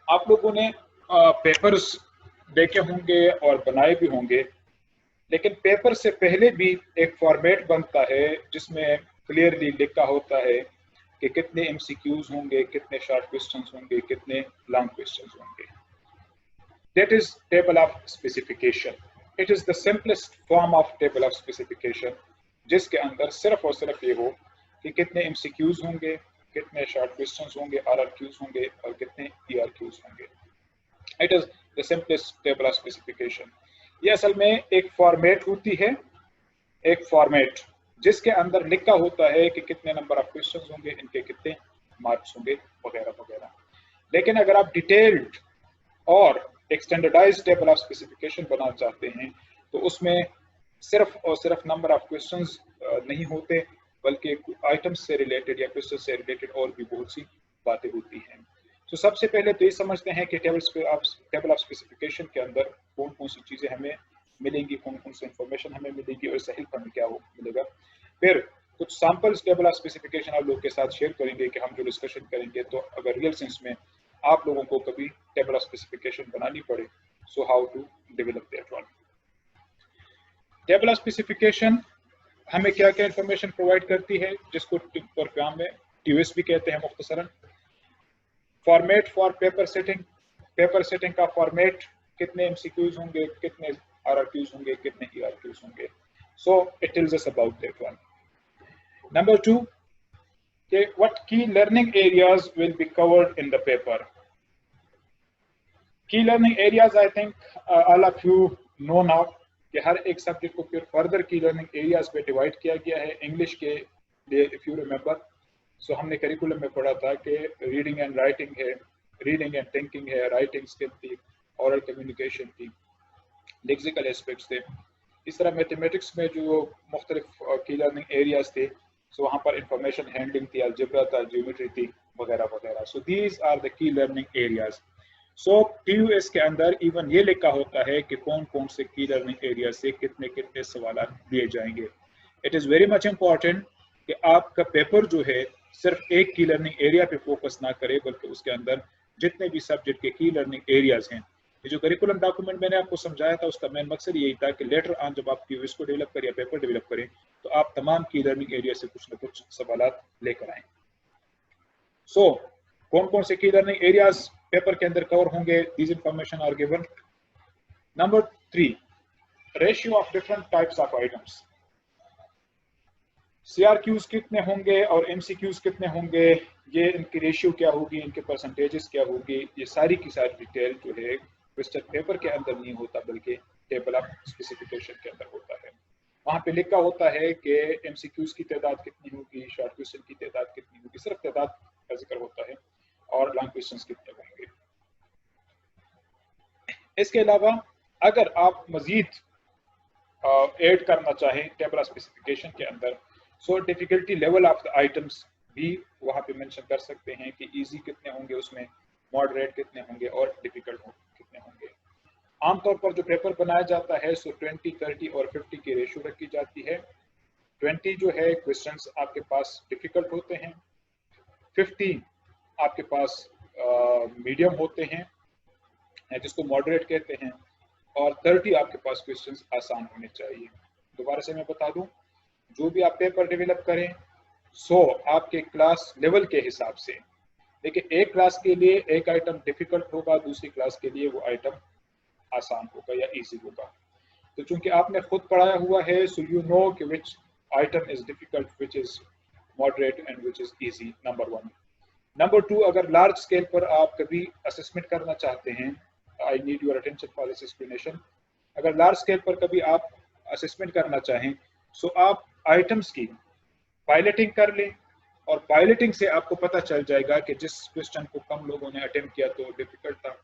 आप लोगों ने पेपर्स देखे होंगे और बनाए भी होंगे, लेकिन पेपर से पहले भी एक फॉर्मेट बनता है जिसमें क्लियरली लिखा होता है कि कितने एमसीक्यूज होंगे, कितने शॉर्ट क्वेश्चंस होंगे, कितने लॉन्ग क्वेश्चंस होंगे. That is table of specification. It is the simplest form of table of specification, जिसके अंदर सिर्फ और सिर्फ ये हो कि कितने एमसीक्यूज होंगे, कितने शॉर्ट क्वेश्चंस होंगे, आरआरक्यूज होंगे और कितने ईआरक्यूज होंगे. It is the simplest table of specification. ये असल में एक फॉर्मेट होती है, एक फॉर्मेट जिसके अंदर लिखा होता है कि कितने नंबर ऑफ क्वेश्चंस होंगे, इनके कितने मार्क्स होंगे वगैरह वगैरह. लेकिन अगर आप डिटेल्ड और एक स्टैंडर्डाइज्ड टेबल ऑफ स्पेसिफिकेशन बनाना चाहते हैं तो उसमें सिर्फ और सिर्फ नंबर ऑफ क्वेश्चंस नहीं होते, बल्कि आइटम्स से रिलेटेड या क्वेश्चन से रिलेटेड और भी बहुत सी बातें होती हैं. तो सबसे पहले तो ये समझते हैं कि टेबल ऑफ स्पेसिफिकेशन के अंदर कौन कौन सी चीज़ें हमें मिलेंगी, कौन कौन सी इंफॉर्मेशन हमें मिलेगी और इससे हेल्प हमें क्या मिलेगा. फिर कुछ सैम्पल्स टेबल ऑफ स्पेसिफिकेशन आप लोगों के साथ शेयर करेंगे कि हम जो डिस्कशन करेंगे तो अगर रियल सेंस में आप लोगों को कभी टेबल ऑफ स्पेसिफिकेशन बनानी पड़े, so how to develop that one. Table of specification हमें क्या क्या इंफॉर्मेशन प्रोवाइड करती है, जिसको प्रोग्राम में टीयूएस भी कहते हैं मुख्तसरन. Format for paper setting, paper setting का फॉर्मेट, कितने एमसीक्यूज होंगे, कितने आरआरक्यूज होंगे, कितने ईआरक्यूज होंगे. So it tells us about that one. Number 2, what key learning areas will be covered in the paper. Key learning areas, I think all of you know now कि हर एक subject को फिर further की learning areas पे divide किया गया है. English के लिए इफ यू रिमेंबर, सो हमने करिकुलम में पढ़ा था कि रीडिंग एंड राइटिंग है, रीडिंग एंड थिंकिंग है, राइटिंग स्किल थी, ओरल कम्युनिकेशन थी, लेक्सिकल एस्पेक्ट्स थे. इस तरह मैथमेटिक्स में जो मुख्तलिफ की लर्निंग एरियाज थे, सो वहाँ पर इंफॉर्मेशन हैंडलिंग थी, अलजेब्रा था, ज्योमेट्री थी वगैरह वगैरह. So these are the key learning areas. So TUS के अंदर इवन ये लिखा होता है कि कौन कौन से की लर्निंग एरिया से कितने कितने सवाल दिए जाएंगे. It is very much important कि आपका पेपर जो है सिर्फ एक की लर्निंग एरिया पे फोकस ना करे, बल्कि उसके अंदर जितने भी सब्जेक्ट के की लर्निंग एरियाज हैं. ये जो करिकुलम डॉक्यूमेंट मैंने आपको समझाया था उसका मेन मकसद यही था कि लेटर ऑन जब आप टीयूएस को डेवलप करें या पेपर डेवलप करें तो आप तमाम की लर्निंग एरिया से कुछ ना कुछ सवालात लेकर आएँ. सो कौन कौन से की लर्निंग एरियाज पेपर के अंदर कवर होंगे, these information are given. Number 3, ratio of different types of items. CRQs कितने होंगे और एमसीक्यूज कितने होंगे, ये इनकी रेशियो क्या होगी, इनके परसेंटेजेस क्या होगी, ये सारी की सारी डिटेल जो है क्वेश्चन पेपर के अंदर नहीं होता बल्कि टेबल ऑफ स्पेसिफिकेशन के अंदर होता है. वहाँ पे लिखा होता है कि एमसीक्यूज की तादाद कितनी होगी, शॉर्ट क्वेश्चन की तादाद कितनी होगी, सिर्फ तादाद का जिक्र होता है, और लॉन्ग क्वेश्चंस कितने होंगे. इसके अलावा अगर आप मजीद ऐड करना चाहें टेबल ऑफ स्पेसिफिकेशन के अंदर, so difficulty level of the items भी वहाँ पे मेंशन कर सकते हैं कि इजी कितने होंगे, उसमें मॉडरेट कितने होंगे और डिफिकल्ट कितने होंगे. आमतौर पर जो पेपर बनाया जाता है सो 20, 30 और 50 की रेशियो रखी जाती है. 20 जो है क्वेश्चंस आपके पास डिफिकल्ट होते हैं, 50 आपके पास मीडियम होते हैं जिसको मॉडरेट कहते हैं, और 30 आपके पास क्वेश्चंस आसान होने चाहिए. दोबारा से मैं बता दूं, जो भी आप पेपर डेवलप करें सो आपके क्लास लेवल के हिसाब से, देखिए एक क्लास के लिए एक आइटम डिफिकल्ट होगा, दूसरी क्लास के लिए वो आइटम आसान होगा या इजी होगा. तो चूंकि आपने खुद पढ़ाया हुआ है सो यू नो कि विच item is difficult, which is moderate and which is easy. Number 1. Number 2, अगर लार्ज स्केल पर आप कभी असेसमेंट करना चाहते हैं, I need your attention for this explanation. अगर लार्ज स्केल पर कभी आप असेसमेंट करना चाहें सो आप आइटम्स की पायलटिंग कर लें, और पायलटिंग से आपको पता चल जाएगा कि जिस क्वेश्चन को कम लोगों ने अटेम्प्ट किया तो डिफिकल्ट था,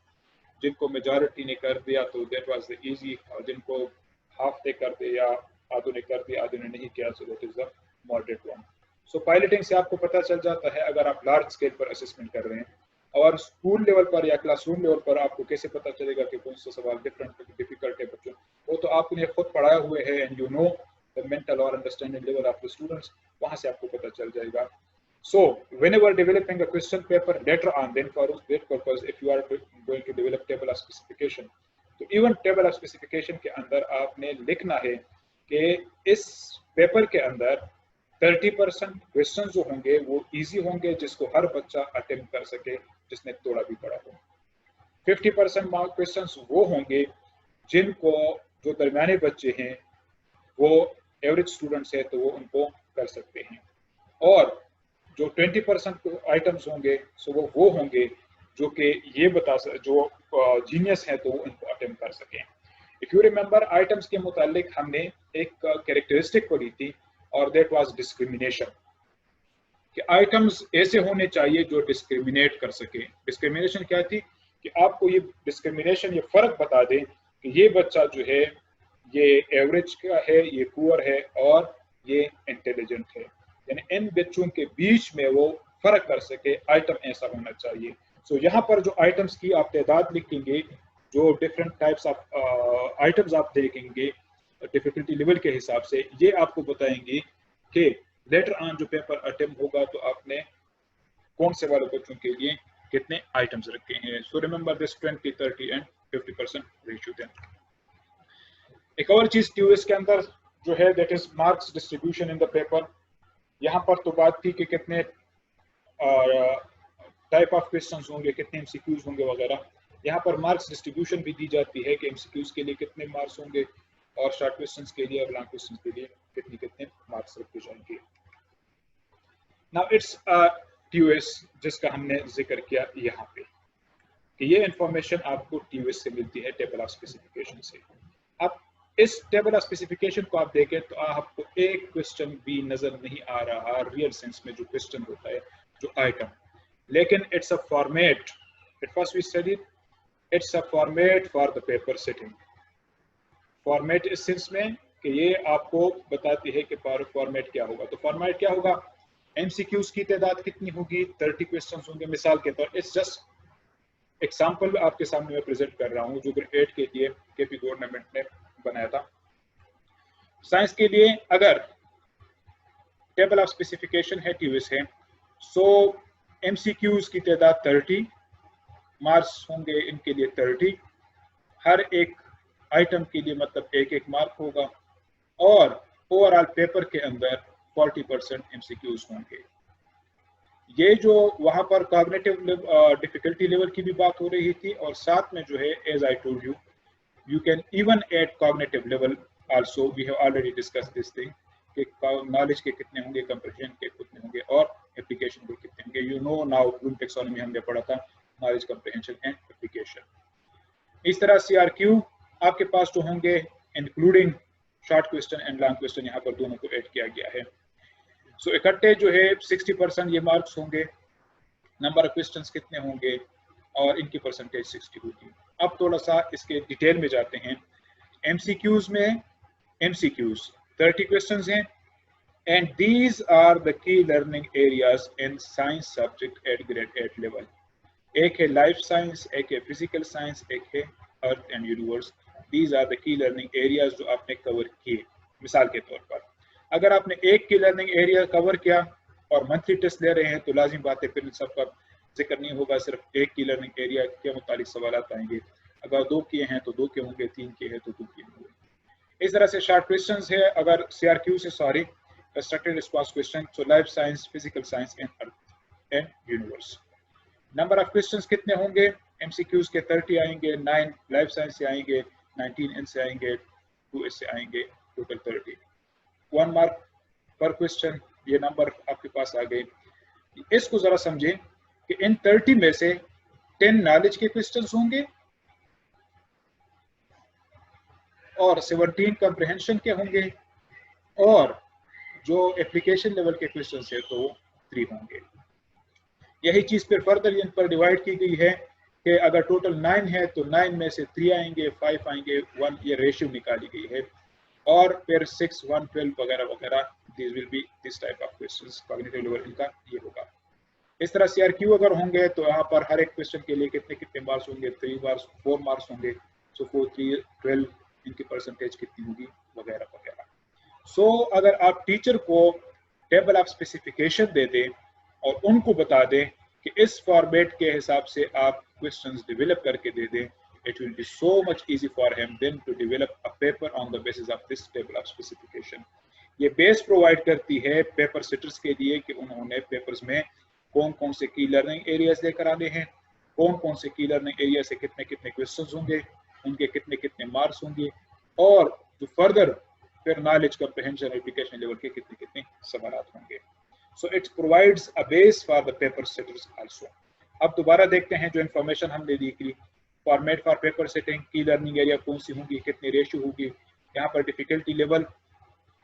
जिनको मेजॉरिटी ने कर दिया तो दैट वाज द इजी, और जिनको हाफ ने कर दिया, आधों ने कर दिया, आधों ने नहीं किया, so that is the moderate one. So piloting से आपको पता चल जाता है अगर आप लार्ज स्केल पर असेसमेंट कर रहे हैं. और स्कूल लेवल पर या क्लासरूम लेवल पर आपको कैसे पता चलेगा कि कौन सा सवाल डिफिकल्ट है बच्चों, वो तो आपने खुद पढ़ाए हुए है and you know the mental और understanding level of the students, वहाँ से आपको पता चल जाएगा So whenever developing a question paper later on, then for that purpose, if you are going to develop table of specification, तो even table of specification के अंदर आपने लिखना है कि इस पेपर के अंदर 30% क्वेश्चन जो होंगे वो इजी होंगे, जिसको हर बच्चा अटेम्प्ट कर सके जिसने थोड़ा भी पढ़ा हो। 50% मार्क क्वेश्चन वो होंगे जिनको जो दरमियाने बच्चे हैं वो एवरेज स्टूडेंट्स है तो वो उनको कर सकते हैं, और जो 20% आइटम्स होंगे सो वो होंगे जो कि ये बता जो जीनियस है तो वो इनको अटेम्प्ट कर सकें। इफ यू रिमेंबर आइटम्स के मुतालिक हमने एक कैरेक्टरिस्टिक पढ़ी थी और दैट वाज डिस्क्रिमिनेशन, कि आइटम्स ऐसे होने चाहिए जो डिस्क्रिमिनेट कर सके। डिस्क्रिमिनेशन क्या थी कि आपको ये डिस्क्रिमिनेशन, ये फर्क बता दे कि ये बच्चा जो है ये एवरेज का है, ये पुअर है और ये इंटेलिजेंट है, यानी इन बच्चों के बीच में वो फर्क कर सके, आइटम ऐसा होना चाहिए। सो यहाँ पर जो आइटम्स की आप तादाद लिखेंगे, जो डिफरेंट टाइप्स ऑफ आइटम्स आप देखेंगे डिफिकल्टी लेवल के हिसाब से, ये आपको बताएंगे कि लेटर ऑन जो पेपर अटेम्प्ट होगा तो आपने कौन से वाले बच्चों के लिए कितने आइटम्स रखे हैं। So remember this 20, 30 and 50% ratio. Then एक और चीज क्यूएस के अंदर जो है that is marks distribution in the paper. यहाँ पर तो बात थी कि कितने टाइप ऑफ क्वेश्चंस होंगे, कितने एमसीक्यूज होंगे वगैरह। यहाँ पर मार्क्स डिस्ट्रीब्यूशन भी दी जाती है कि एमसीक्यूज के लिए कितने मार्क्स होंगे और शॉर्ट क्वेश्चंस के लिए और लॉन्ग क्वेश्चंस के लिए कितने मार्क्स रखे जाएंगे। नाउ इट्स टीयूएस जिसका हमने जिक्र किया यहाँ पे कि ये इंफॉर्मेशन आपको टीयूएस से मिलती है, टेबल ऑफ स्पेसिफिकेशन से। अब इस टेबल ऑफ स्पेसिफिकेशन को आप देखें तो आपको एक क्वेश्चन भी नजर नहीं आ रहा रियल सेंस में जो क्वेश्चन होता है, जो आइटम, लेकिन it's a format. At first we studied it's a format for the paper setting. Format इस सेंस में कि ये आपको बताती है कि फॉर्मेट क्या होगा। तो फॉर्मेट क्या होगा, एमसीक्यूज की तादाद कितनी होगी, 30 क्वेश्चन होंगे मिसाल के तौर। इट्स जस्ट एग्जाम्पल आपके सामने मैं प्रेजेंट कर रहा हूँ जो ग्रेड 8 के लिए केपी गवर्नमेंट ने बनाया था। साइंस के लिए अगर टेबल ऑफ स्पेसिफिकेशन है टीयूएस है, सो एमसीक्यूज की तादाद 30, मार्क्स होंगे इनके लिए 30, हर एक आइटम के लिए मतलब एक एक मार्क होगा, और ओवरऑल पेपर के अंदर 40% एमसीक्यूज होंगे। ये जो वहां पर कॉग्निटिव डिफिकल्टी लेवल की भी बात हो रही थी, और साथ में जो है as I told you, you can even add cognitive level also. We have already discussed this thing कि नॉलेज के कितने होंगे, कंप्रेशन के कितने होंगे और एप्लीकेशन के कितने होंगे। You know now Bloom taxonomy हमने पढ़ा था, नॉलेज, कंप्रेhension एंड एप्लीकेशन। इस तरह सीआरक्यू आपके पास जो होंगे including short question and long question, यहाँ पर दोनों को ऐड किया गया है। सो इकट्ठे जो है 60% ये मार्क्स होंगे, नंबर ऑफ क्वेश्चंस कितने होंगे और इनकी परसेंटेज 60 होगी। अब थोड़ा सा इसके डिटेल में जाते हैं। एमसीक्यूज में एमसीक्यूज 30 क्वेश्चंस हैं, and these are the key learning areas in science subject at grade 8 level. एक है लाइफ साइंस, एक है फिजिकल साइंस, एक है earth and universe. These are the key learning areas जो आपने कवर किए। मिसाल के तौर पर अगर आपने एक की लर्निंग एरिया कवर किया और मंथली टेस्ट ले रहे हैं तो लाजिम बात है फिर सबका जिक्र नहीं होगा, सिर्फ एक की लर्निंग एरिया के मुतालिक सवाल आएंगे। अगर 2 किए हैं तो 2 के होंगे, 3 के हैं तो 2 के होंगे। इस तरह से शॉर्ट क्वेश्चंस है अगर सीआरक्यू से, sorry constructed response question, so life science, physical science and earth and universe. Number of questions कितने होंगे, एमसीक्यूज के 30 आएंगे, 9 लाइफ साइंस से आएंगे, 19 इनसे आएंगे, 2 इससे आएंगे, टोटल 30। 1 मार्क पर क्वेश्चन, ये नंबर आपके पास आ गए। इसको जरा समझें कि इन 30 में से 10 नॉलेज के क्वेश्चंस होंगे और 17 कंप्रिहेंशन के होंगे, और जो एप्लीकेशन लेवल के क्वेश्चंस है तो 3 होंगे। यही चीज फिर फर्दर इन पर डिवाइड की गई है कि अगर टोटल 9 है तो 9 में से 3 आएंगे, 5 आएंगे, 1, ये रेशियो निकाली गई है, और फिर 6, 1, 12 वगैरह वगैरह। This will be this type of questions, cognitive level इनका ये होगा। इस तरह सीआरक्यू अगर होंगे तो यहाँ पर हर एक क्वेश्चन के लिए कितने कितने मार्क्स होंगे, 3 मार्क्स, 4 मार्क्स होंगे, सो 4, 3, 12, इनकी परसेंटेज कितनी होगी वगैरह वगैरह। सो अगर आप टीचर को टेबल ऑफ स्पेसिफिकेशन दे दें और उनको बता दें कि इस फॉर्मेट के हिसाब से आप क्वेश्चंस डेवलप करके दे दें, it will be so much easy for him then to develop a paper on the basis of this table of specification. ये बेस प्रोवाइड करती है पेपर सेटर्स के लिए कि उन्होंने पेपर्स में कौन कौन से की लर्निंग एरियाज लेकर आने हैं, कौन कौन से की लर्निंग एरिया से कितने कितने क्वेश्चंस होंगे, उनके कितने कितने मार्क्स होंगे, और जो फर्दर फिर नॉलेज कंप्रिहेंशन एप्लीकेशन लेवल के कितने कितने सवाल होंगे. So it provides a base for the paper setters also. अब दोबारा देखते हैं जो इन्फॉर्मेशन हमने दी थी. Format for paper setting, key learning area कौन सी होंगी, कितनी रेशियो होगी, यहाँ पर डिफिकल्टी लेवल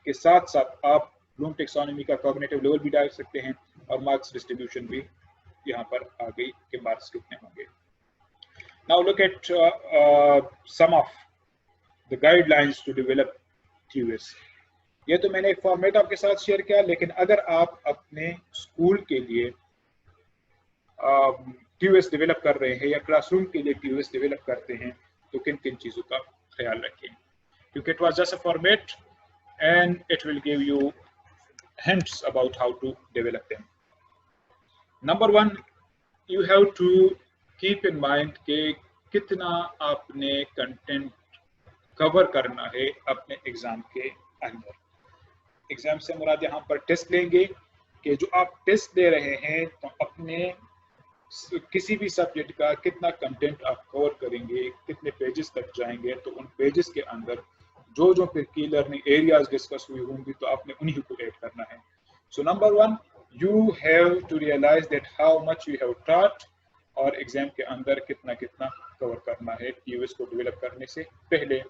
के साथ साथ आप ब्लूम टेक्सोनॉमी का कॉग्निटिव लेवल भी डाल सकते हैं, और मार्क्स डिस्ट्रीब्यूशन भी यहाँ पर आ गई कि मार्क्स कितने होंगे. Now look at some of the guidelines to develop Qs. ये तो मैंने एक फॉर्मेट आपके साथ शेयर किया, लेकिन अगर आप अपने स्कूल के लिए क्यूएस डेवलप कर रहे हैं या क्लासरूम के लिए क्यूएस डेवलप करते हैं तो किन किन चीज़ों का ख्याल रखें, क्योंकि it was just a format and it will give you hints about how to develop them. Number one, you have to keep in mind कि कितना आपने कंटेंट कवर करना है अपने एग्जाम के अंदर. एग्जाम से मुराद यहाँ पर टेस्ट लेंगे कि जो आप टेस्ट दे रहे हैं तो अपने किसी भी सब्जेक्ट का कितना कंटेंट आप कवर करेंगे, कितने पेजेस तक जाएंगे, तो उन पेजेस के अंदर जो जो फिर की लर्निंग एरियाज डिस्कस हुई होंगी तो आपने उन्हीं को ऐड करना है. So number one, you have to realise that how much you have taught, और एग्जाम के अंदर कितना कितना कवर करना है. क्यूएस को डेवलप करने से पहले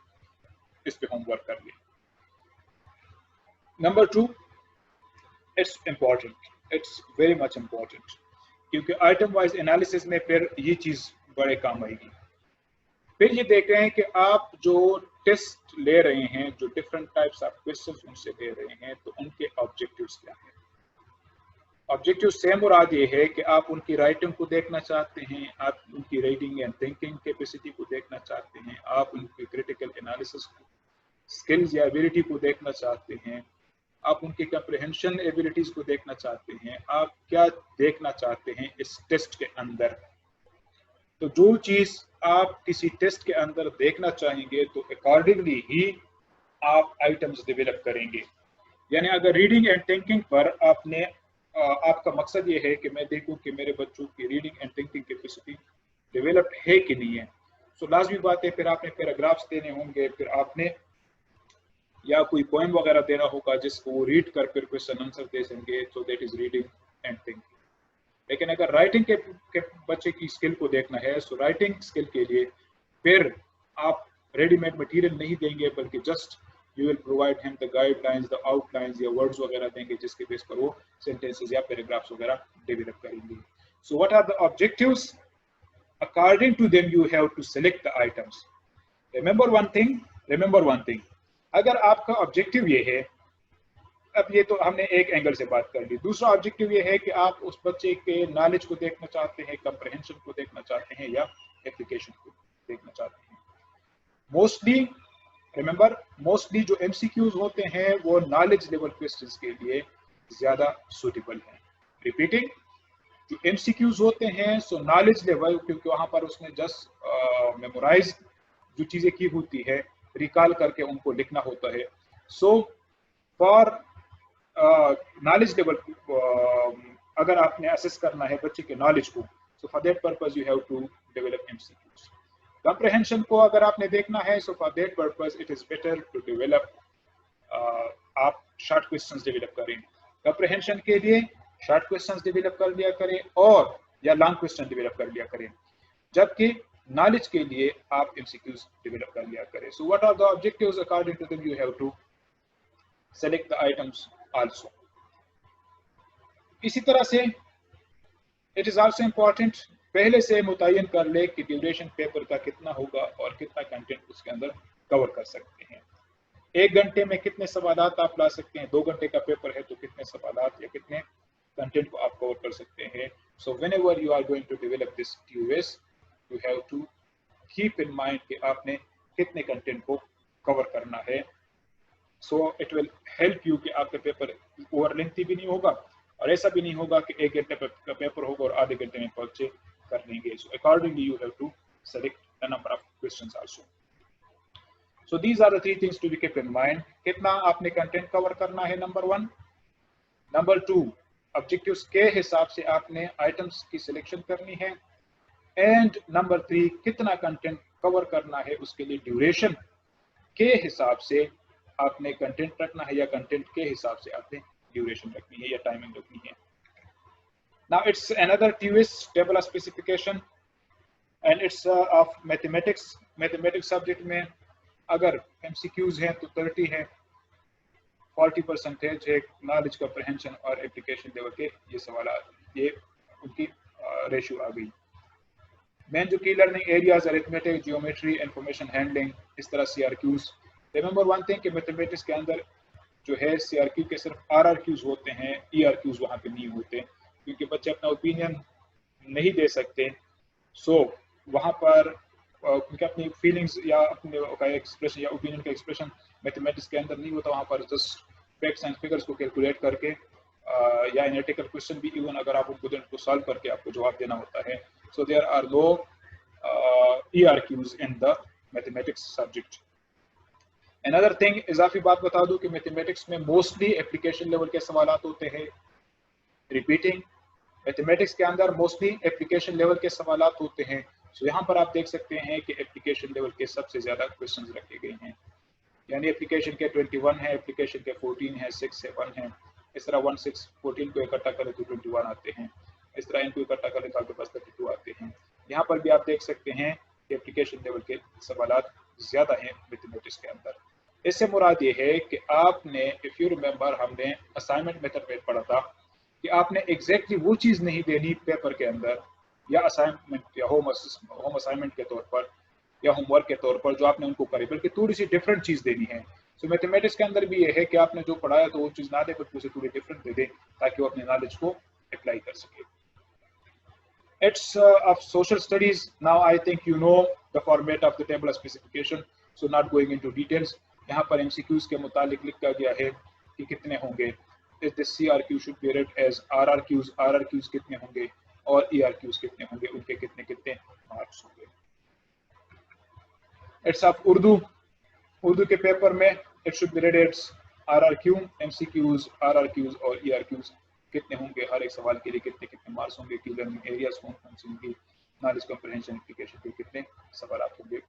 इस पे होमवर्क कर लें. Number two, it's important, it's very much important, क्योंकि आइटम वाइज एनालिसिस में फिर ये चीज बड़े काम आएगी. फिर ये देख रहे हैं कि आप जो टेस्ट ले रहे हैं, जो डिफरेंट टाइप्स ऑफ क्वेश्चंस उनसे ले रहे हैं, तो उनके ऑब्जेक्टिव्स क्या हैं. ऑब्जेक्टिव से मुराद ये है कि आप उनकी राइटिंग को देखना चाहते हैं, आप उनकी रीडिंग एंड थिंकिंग कैपेसिटी को देखना चाहते हैं, आप उनकी क्रिटिकल एनालिसिस स्किल्स या एबिलिटी को देखना चाहते हैं, आप उनकी कंप्रिहेंशन एबिलिटीज को देखना चाहते हैं, आप क्या देखना चाहते हैं इस टेस्ट के अंदर. तो जो चीज आप किसी टेस्ट के अंदर देखना चाहेंगे तो अकॉर्डिंगली ही आप आइटम्स डेवलप करेंगे. यानी अगर रीडिंग एंड थिंकिंग पर आपका मकसद ये है कि मैं देखूं कि मेरे बच्चों की reading and thinking capacity develop है कि नहीं है, तो लाजमी बात है फिर आपने पैराग्राफ्स देने होंगे, फिर आपने या कोई पोएम वगैरह देना होगा जिसको वो रीड कर फिर क्वेश्चन आंसर दे सकेंगे. So that is reading and thinking. लेकिन अगर राइटिंग के बच्चे की स्किल को देखना है, सो राइटिंग स्किल के लिए फिर आप रेडीमेड मटेरियल नहीं देंगे, बल्कि just you will provide him the guidelines, the outlines या वर्ड्स वगैरह देंगे जिसके बेस पर वो सेंटेंसेस या पैराग्राफ्स वगैरह डेवलप करेंगे. So what are the objectives? According to them you have to select the items. Remember one thing, अगर आपका ऑब्जेक्टिव ये है, अब ये तो हमने एक एंगल से बात कर ली, दूसरा ऑब्जेक्टिव ये है कि आप उस बच्चे के नॉलेज को देखना चाहते हैं, कंप्रिहेंशन को देखना चाहते हैं या एप्लीकेशन को देखना चाहते हैं. मोस्टली रिमेंबर, मोस्टली जो एमसीक्यूज होते हैं वो नॉलेज लेवल क्वेश्चंस के लिए ज्यादा सूटेबल हैं. रिपीटिंग, जो एमसीक्यूज होते हैं सो नॉलेज लेवल, क्योंकि वहां पर उसने जस्ट मेमोराइज जो चीजें की होती है रिकॉल करके उनको लिखना होता है. सो फॉर नॉलेज लेवल अगर आपने असेस करना है बच्चे के नॉलेज को, so for that purpose you have to develop MCQs. Comprehension को अगर आपने देखना है, so for that purpose it is better to develop, आप शॉर्ट क्वेश्चंस डेवलप करें. कंप्रिहेंशन के लिए शॉर्ट क्वेश्चंस डेवलप कर लिया करें और या लॉन्ग क्वेश्चन डेवलप कर लिया करें, जबकि नॉलेज के लिए आप एमसीक्यूज डेवलप कर लिया करें. So what are the objectives? According to them you have to select the items also. इसी तरह से इट इज आल्सो इम्पॉर्टेंट पहले से मुतय्यन कर ले कि ड्यूरेशन पेपर का कितना होगा और कितना कंटेंट उसके अंदर कवर कर सकते हैं. 1 घंटे में कितने सवालात आप ला सकते हैं, 2 घंटे का पेपर है तो कितने सवालात या कितने कंटेंट को आप कवर कर सकते हैं. So whenever you are going to develop this Qs, you have to keep in mind कि आपने कितने कंटेंट को कवर करना है. So it will help you कि आपका पेपर ओवर लेंथी भी नहीं होगा और ऐसा भी नहीं होगा कि 1 घंटे का पेपर होगा और आधे घंटे में पर्चे कर लेंगे. So accordingly you have to select the number of questions also. So these are the 3 things to be kept in mind. कितना आपने कंटेंट कवर करना है, नंबर 1. नंबर 2, ऑब्जेक्टिव्स के हिसाब से आपने आइटम्स की सिलेक्शन करनी है. एंड नंबर 3, कितना कंटेंट कवर करना है उसके लिए ड्यूरेशन के हिसाब से आपने कंटेंट रखना है या कंटेंट के हिसाब से आपने ड्यूरेशन रखनी है या टाइमिंग रखनी है. Now it's another TOS table of specification and it's of mathematics. Mathematics subject में अगर MCQs हैं तो 30 है, 40% है नॉलेज कॉम्प्रिहेंशन और एप्लीकेशन लेवल के ये सवाल, ये उनकी रेशियो आ गई. मेन जो की learning areas arithmetic, geometry, information handling, इस तरह CRQs. रिमेंबर वन थिंग कि मैथमेटिक्स के अंदर जो है CRQ के सिर्फ RRQs होते हैं, ERQs वहाँ पे नहीं होते क्योंकि बच्चे अपना ओपिनियन नहीं दे सकते. सो वहाँ पर उनके अपनी फीलिंग्स या अपने का एक्सप्रेशन या ओपिनियन का एक्सप्रेशन मैथमेटिक्स के अंदर नहीं होता. वहाँ पर जस्ट फैक्ट्स एंड फिगर्स को कैलकुलेट करके या एनालिटिकल क्वेश्चन भी इवन अगर आप उनको सॉल्व करके आपको जवाब देना होता है. So there are no ERQs in the mathematics subject. Another thing, इजाफी बात बता दूं कि मैथमेटिक्स में मोस्टली एप्लीकेशन लेवल के सवालात होते हैं. रिपीटिंग, मैथमेटिक्स के अंदर मोस्टली एप्लीकेशन लेवल के सवालात होते हैं. सो यहाँ पर आप देख सकते हैं कि एप्लीकेशन लेवल के सबसे ज्यादा क्वेश्चंस रखे गए हैं. यानी एप्लीकेशन के 21 है, एप्लीकेशन के 14 है, 6 है, 1 है. इस तरह 1, 6, 14 को इकट्ठा करें तो 21 आते हैं. इस तरह इनको इकट्ठा करें तो आपके पास 32 आते हैं. यहाँ पर भी आप देख सकते हैं कि एप्लीकेशन लेवल के सवालात ज्यादा हैं मैथमेटिक्स के अंदर. इससे मुराद ये है कि आपने, इफ यू रिमेंबर, हमने असाइनमेंट मेथड में पढ़ा था कि आपने एग्जैक्टली वो चीज नहीं देनी पेपर के अंदर या असाइनमेंट या होम असाइनमेंट के तौर पर या होमवर्क के तौर पर जो आपने उनको करी, बल्कि थोड़ी सी डिफरेंट चीज देनी है. सो मैथमेटिक्स के अंदर भी ये है कि आपने जो पढ़ाया तो वो चीज ना दे बल्कि उसे थोड़ी डिफरेंट दे दे ताकि वो अपने नॉलेज को अप्लाई कर सके. It's of social studies. Now I think you know the format of the table of specification, so not going into details. यहाँ पर MCQs के मुतालिक लिखा गया है कि कितने होंगे. If the CRQ should be read as RRQs, RRQs कितने होंगे और ERQs कितने होंगे, उनके कितने कितने मार्क्स होंगे. It's of Urdu. उर्दू के पेपर में it should be read as RRQ, MCQs, RRQs और ERQs कितने होंगे, हर एक सवाल के लिए कितने कितने मार्क्स होंगे, की लर्निंग एरियाज कौन कौन सी होंगी, नॉलेज कॉम्प्रिहेंशन, एप्लीकेशन के कितने सवाल होंगे.